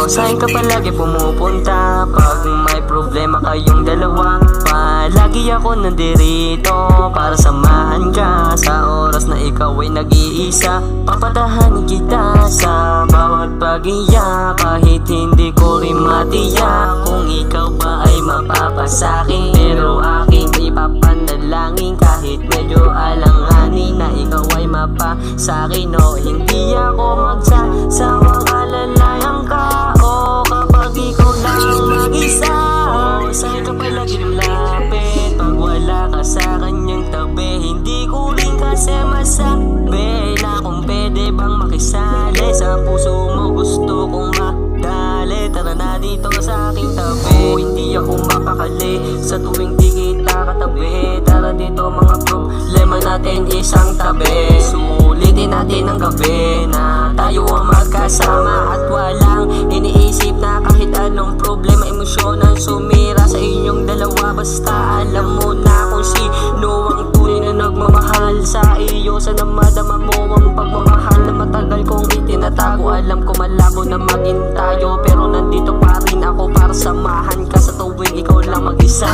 Saan ka palagi pumupunta pag may problema kayong dalawa? Palagi ako nandirito para samahan ka sa oras na ikaw ay nag-iisa. Papatahanin kita sa bawat pag-iyak, kahit hindi ko rin matiyak kung ikaw ba ay mapapasakin. Pero aking ipapanalangin kahit medyo alanganin na ikaw ay mapasakin. O hindi ako magsasawang alalayan ka, o kapag ikaw lang mag-isa. O saan ka palagi lumapit pag wala ka sa kanyang tabi? Hindi ko rin kasi masabi na kung pwede bang makisali sa puso mo. Gusto kong madali, tara na dito sa aking tabi. O hindi ako mapakali sa tuwing di kita katabi. Tara dito, mga problema natin isang tabi. Sulitin natin ang gabi na tayo ang magkasama at walang iniisip na kahit anong problema, emosyon ang sumira sa inyong dalawa. Basta alam mo na kung sino ang tunay na nagmamahal sa iyo. Sana madama mo ang pagmamahal na matagal kong itinatago. Alam ko malabo na maging tayo, pero nandito pa rin ako para samahan ka sa tuwing ikaw lang mag-isa.